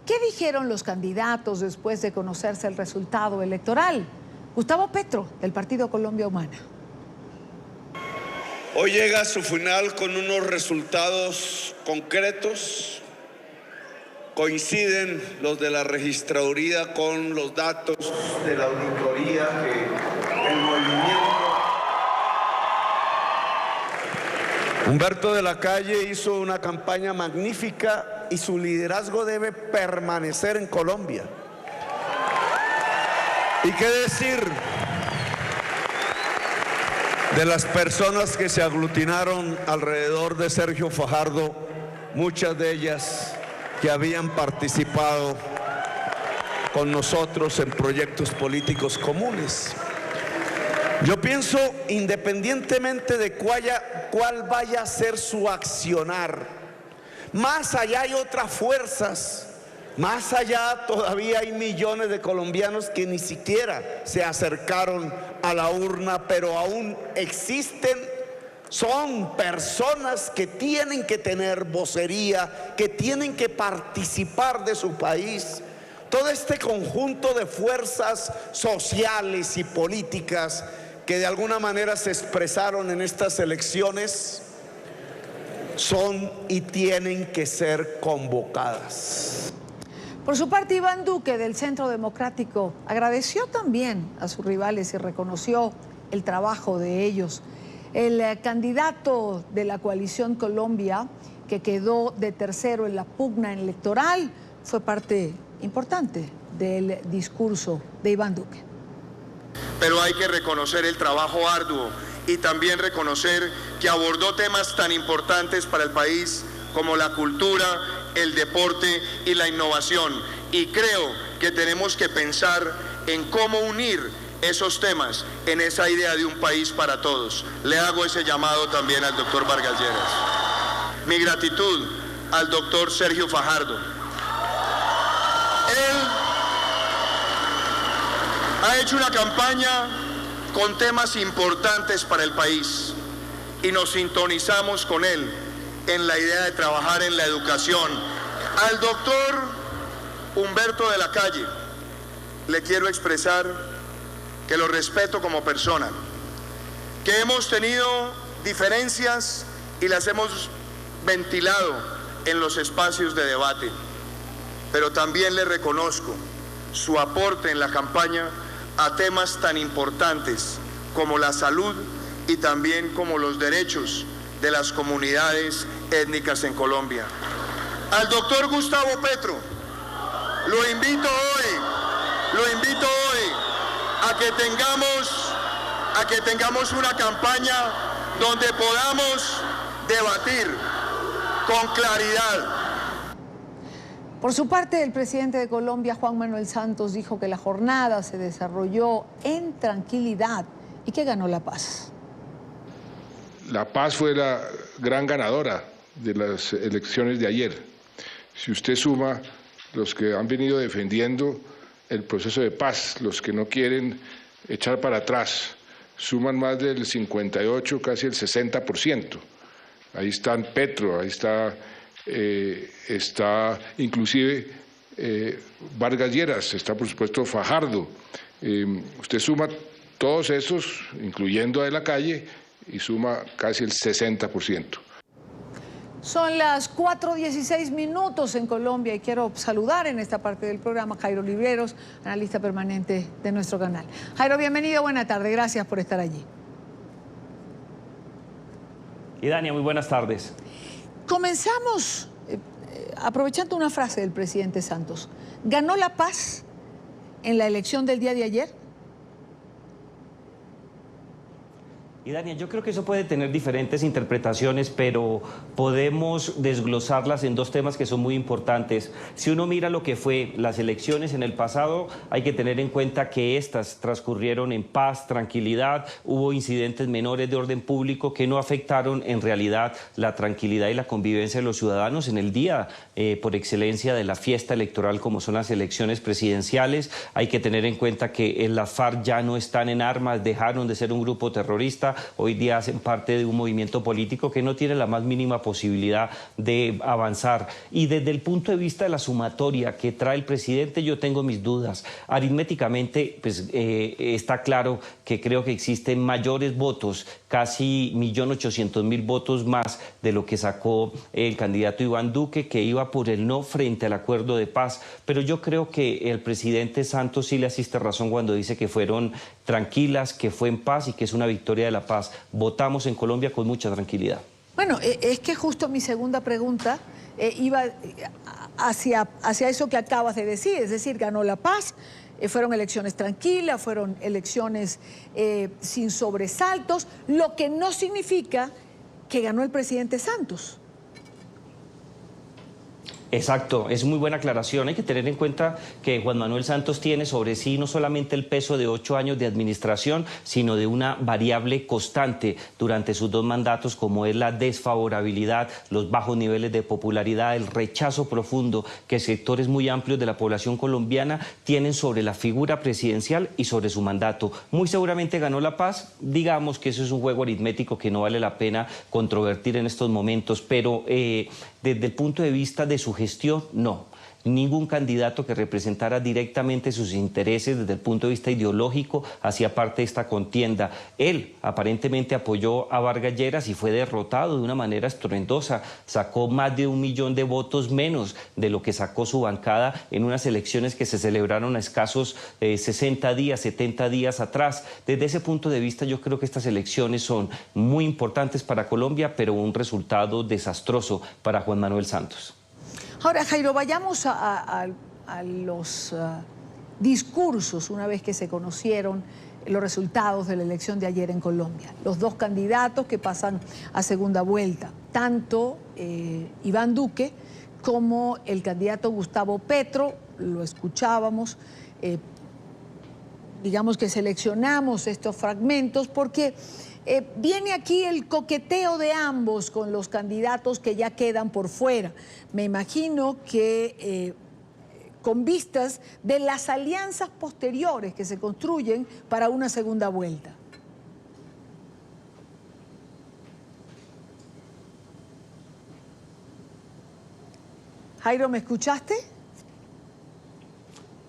¿Qué dijeron los candidatos después de conocerse el resultado electoral? Gustavo Petro, del Partido Colombia Humana. Hoy llega a su final con unos resultados concretos. Coinciden los de la registraduría con los datos de la auditoría que el movimiento. Humberto de la Calle hizo una campaña magnífica y su liderazgo debe permanecer en Colombia. ¿Y qué decir de las personas que se aglutinaron alrededor de Sergio Fajardo, muchas de ellas que habían participado con nosotros en proyectos políticos comunes? Yo pienso, independientemente de cuál vaya a ser su accionar, más allá hay otras fuerzas, más allá todavía hay millones de colombianos que ni siquiera se acercaron a la urna, pero aún existen. Son personas que tienen que tener vocería, que tienen que participar de su país. Todo este conjunto de fuerzas sociales y políticas que de alguna manera se expresaron en estas elecciones son y tienen que ser convocadas. Por su parte, Iván Duque, del Centro Democrático, agradeció también a sus rivales y reconoció el trabajo de ellos. El candidato de la coalición Colombia, que quedó de tercero en la pugna electoral, fue parte importante del discurso de Iván Duque. Pero hay que reconocer el trabajo arduo y también reconocer que abordó temas tan importantes para el país como la cultura, el deporte y la innovación. Y creo que tenemos que pensar en cómo unir esos temas en esa idea de un país para todos. Le hago ese llamado también al doctor Vargas Lleras. Mi gratitud al doctor Sergio Fajardo. Él ha hecho una campaña con temas importantes para el país y nos sintonizamos con él en la idea de trabajar en la educación. Al doctor Humberto de la Calle le quiero expresar que lo respeto como persona, que hemos tenido diferencias y las hemos ventilado en los espacios de debate, pero también le reconozco su aporte en la campaña a temas tan importantes como la salud y también como los derechos de las comunidades étnicas en Colombia. Al doctor Gustavo Petro, lo invito hoy a que tengamos una campaña donde podamos debatir con claridad. Por su parte, el presidente de Colombia, Juan Manuel Santos, dijo que la jornada se desarrolló en tranquilidad y que ganó la paz. La paz fue la gran ganadora de las elecciones de ayer. Si usted suma los que han venido defendiendo el proceso de paz, los que no quieren echar para atrás, suman más del 58, casi el 60%. Ahí están Petro, ahí está inclusive Vargas Lleras, está por supuesto Fajardo. Usted suma todos esos, incluyendo a De la Calle, y suma casi el 60%. Son las 4:16 en Colombia y quiero saludar en esta parte del programa a Jairo Libreros, analista permanente de nuestro canal. Jairo, bienvenido, buena tarde, gracias por estar allí. Y Dania, muy buenas tardes. Comenzamos aprovechando una frase del presidente Santos. ¿Ganó la paz en la elección del día de ayer? Y Daniel, yo creo que eso puede tener diferentes interpretaciones, pero podemos desglosarlas en dos temas que son muy importantes. Si uno mira lo que fue las elecciones en el pasado, hay que tener en cuenta que estas transcurrieron en paz, tranquilidad, hubo incidentes menores de orden público que no afectaron en realidad la tranquilidad y la convivencia de los ciudadanos en el día por excelencia de la fiesta electoral como son las elecciones presidenciales. Hay que tener en cuenta que las FARC ya no están en armas, dejaron de ser un grupo terrorista, hoy día hacen parte de un movimiento político que no tiene la más mínima posibilidad de avanzar. Y desde el punto de vista de la sumatoria que trae el presidente, yo tengo mis dudas. Aritméticamente, pues está claro que creo que existen mayores votos, casi 1.800.000 votos más de lo que sacó el candidato Iván Duque, que iba por el no frente al acuerdo de paz. Pero yo creo que el presidente Santos sí le asiste razón cuando dice que fueron tranquilas, que fue en paz y que es una victoria de la paz. Votamos en Colombia con mucha tranquilidad. Bueno, es que justo mi segunda pregunta iba hacia eso que acabas de decir, es decir, ganó la paz, fueron elecciones tranquilas, fueron elecciones sin sobresaltos, lo que no significa que ganó el presidente Santos. Exacto, es muy buena aclaración. Hay que tener en cuenta que Juan Manuel Santos tiene sobre sí no solamente el peso de 8 años de administración, sino de una variable constante durante sus 2 mandatos, como es la desfavorabilidad, los bajos niveles de popularidad, el rechazo profundo que sectores muy amplios de la población colombiana tienen sobre la figura presidencial y sobre su mandato. Muy seguramente ganó la paz, digamos que eso es un juego aritmético que no vale la pena controvertir en estos momentos, pero desde el punto de vista de su gestión, no. Ningún candidato que representara directamente sus intereses desde el punto de vista ideológico hacía parte de esta contienda. Él aparentemente apoyó a Vargas Lleras y fue derrotado de una manera estruendosa. Sacó más de 1 millón de votos menos de lo que sacó su bancada en unas elecciones que se celebraron a escasos 60 días, 70 días atrás. Desde ese punto de vista yo creo que estas elecciones son muy importantes para Colombia, pero un resultado desastroso para Juan Manuel Santos. Ahora, Jairo, vayamos a los discursos una vez que se conocieron los resultados de la elección de ayer en Colombia. Los 2 candidatos que pasan a segunda vuelta, tanto Iván Duque como el candidato Gustavo Petro, lo escuchábamos, digamos que seleccionamos estos fragmentos porque viene aquí el coqueteo de ambos con los candidatos que ya quedan por fuera. Me imagino que con vistas de las alianzas posteriores que se construyen para una segunda vuelta. Jairo, ¿me escuchaste?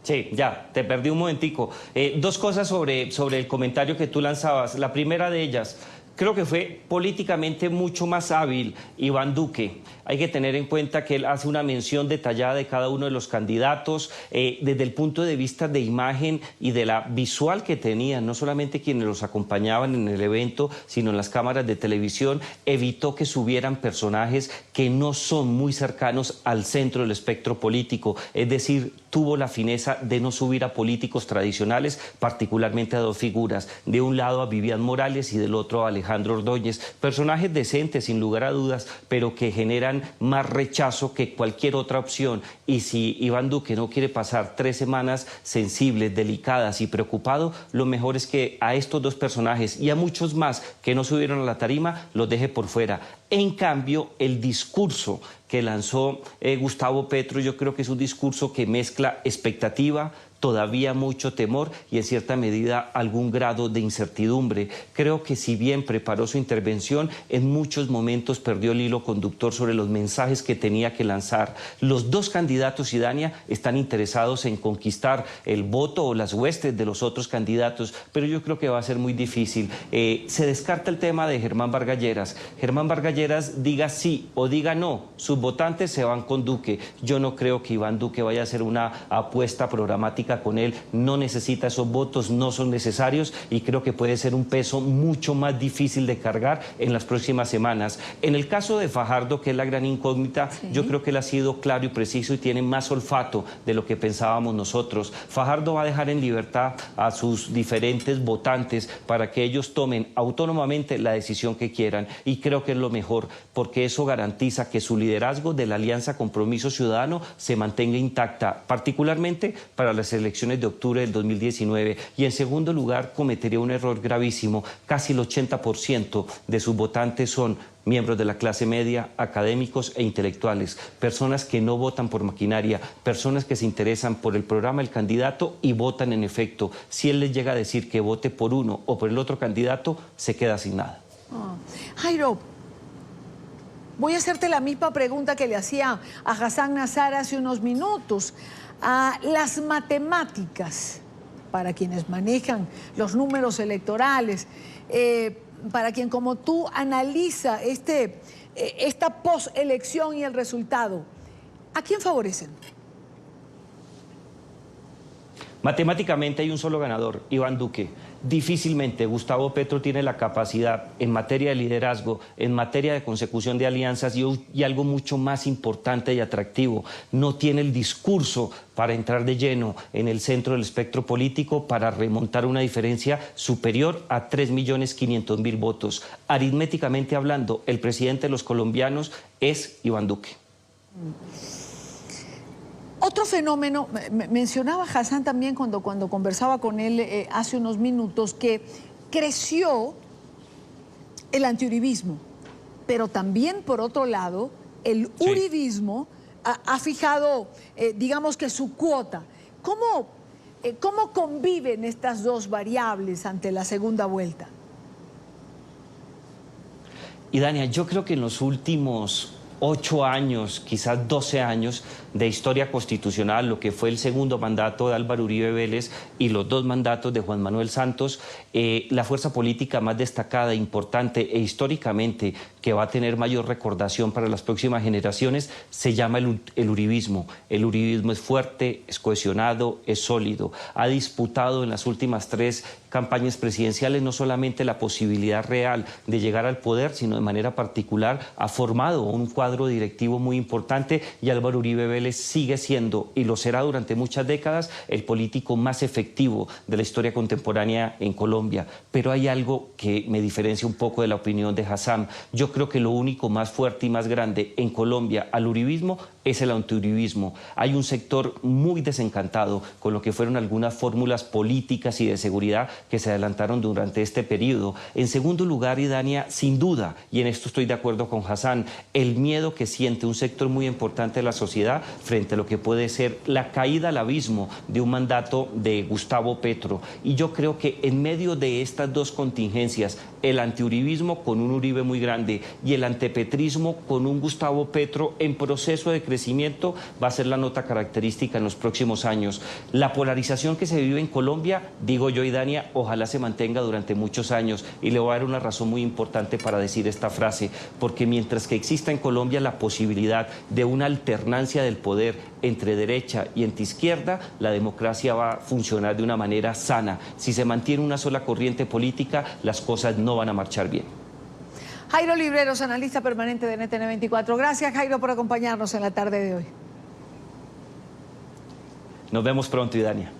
Sí, ya, te perdí un momentico. 2 cosas sobre el comentario que tú lanzabas. La primera de ellas, creo que fue políticamente mucho más hábil Iván Duque. Hay que tener en cuenta que él hace una mención detallada de cada uno de los candidatos desde el punto de vista de imagen y de la visual que tenían, no solamente quienes los acompañaban en el evento, sino en las cámaras de televisión. Evitó que subieran personajes que no son muy cercanos al centro del espectro político, es decir, tuvo la fineza de no subir a políticos tradicionales, particularmente a 2 figuras, de un lado a Vivian Morales y del otro a Alejandro Ordóñez, personajes decentes sin lugar a dudas, pero que generan más rechazo que cualquier otra opción. Y si Iván Duque no quiere pasar 3 semanas sensibles, delicadas y preocupado, lo mejor es que a estos 2 personajes y a muchos más que no subieron a la tarima los deje por fuera. En cambio, el discurso que lanzó Gustavo Petro, yo creo que es un discurso que mezcla expectativa, todavía mucho temor y en cierta medida algún grado de incertidumbre. Creo que si bien preparó su intervención, en muchos momentos perdió el hilo conductor sobre los mensajes que tenía que lanzar. Los 2 candidatos, Idania, están interesados en conquistar el voto o las huestes de los otros candidatos, pero yo creo que va a ser muy difícil. Se descarta el tema de Germán Vargas Lleras. Germán Vargas Lleras diga sí o diga no, sus votantes se van con Duque. Yo no creo que Iván Duque vaya a hacer una apuesta programática con él, no necesita esos votos, no son necesarios y creo que puede ser un peso mucho más difícil de cargar en las próximas semanas. En el caso de Fajardo, que es la gran incógnita, sí, yo creo que él ha sido claro y preciso y tiene más olfato de lo que pensábamos nosotros. Fajardo va a dejar en libertad a sus diferentes votantes para que ellos tomen autónomamente la decisión que quieran y creo que es lo mejor porque eso garantiza que su liderazgo liderazgo de la Alianza Compromiso Ciudadano se mantenga intacta, particularmente para las elecciones de octubre del 2019. Y en segundo lugar, cometería un error gravísimo. Casi el 80% de sus votantes son miembros de la clase media, académicos e intelectuales, personas que no votan por maquinaria, personas que se interesan por el programa del candidato y votan en efecto. Si él les llega a decir que vote por uno o por el otro candidato, se queda sin nada. Jairo, voy a hacerte la misma pregunta que le hacía a Hassan Nazar hace unos minutos. Las matemáticas, para quienes manejan los números electorales, para quien como tú analiza esta postelección y el resultado, ¿a quién favorecen? Matemáticamente hay un solo ganador, Iván Duque. Difícilmente Gustavo Petro tiene la capacidad en materia de liderazgo, en materia de consecución de alianzas y algo mucho más importante y atractivo. No tiene el discurso para entrar de lleno en el centro del espectro político para remontar una diferencia superior a 3.500.000 votos. Aritméticamente hablando, el presidente de los colombianos es Iván Duque. Otro fenómeno, mencionaba Hassan también cuando conversaba con él hace unos minutos, que creció el antiuribismo, pero también, por otro lado, el uribismo ha fijado, digamos que su cuota. ¿Cómo conviven estas dos variables ante la segunda vuelta? Y Dania, yo creo que en los últimos 8 años, quizás 12 años de historia constitucional, lo que fue el segundo mandato de Álvaro Uribe Vélez y los 2 mandatos de Juan Manuel Santos, la fuerza política más destacada, importante e históricamente que va a tener mayor recordación para las próximas generaciones se llama el uribismo. El uribismo es fuerte, es cohesionado, es sólido. Ha disputado en las últimas 3 campañas presidenciales no solamente la posibilidad real de llegar al poder, sino de manera particular ha formado un cuadro directivo muy importante y Álvaro Uribe Vélez sigue siendo, y lo será durante muchas décadas, el político más efectivo de la historia contemporánea en Colombia. Pero hay algo que me diferencia un poco de la opinión de Hassan. Yo creo que lo único más fuerte y más grande en Colombia al uribismo es el antiuribismo. Hay un sector muy desencantado con lo que fueron algunas fórmulas políticas y de seguridad que se adelantaron durante este periodo. En segundo lugar, Idania, sin duda, y en esto estoy de acuerdo con Hassan, el miedo que siente un sector muy importante de la sociedad frente a lo que puede ser la caída al abismo de un mandato de Gustavo Petro. Y yo creo que en medio de estas dos contingencias, el antiuribismo con un Uribe muy grande y el antipetrismo con un Gustavo Petro en proceso de crecimiento va a ser la nota característica en los próximos años. La polarización que se vive en Colombia, digo yo y Dania, ojalá se mantenga durante muchos años, y le voy a dar una razón muy importante para decir esta frase, porque mientras que exista en Colombia la posibilidad de una alternancia del poder entre derecha y entre izquierda, la democracia va a funcionar de una manera sana. Si se mantiene una sola corriente política, las cosas no van a marchar bien. Jairo Libreros, analista permanente de NTN 24. Gracias, Jairo, por acompañarnos en la tarde de hoy. Nos vemos pronto, Idania.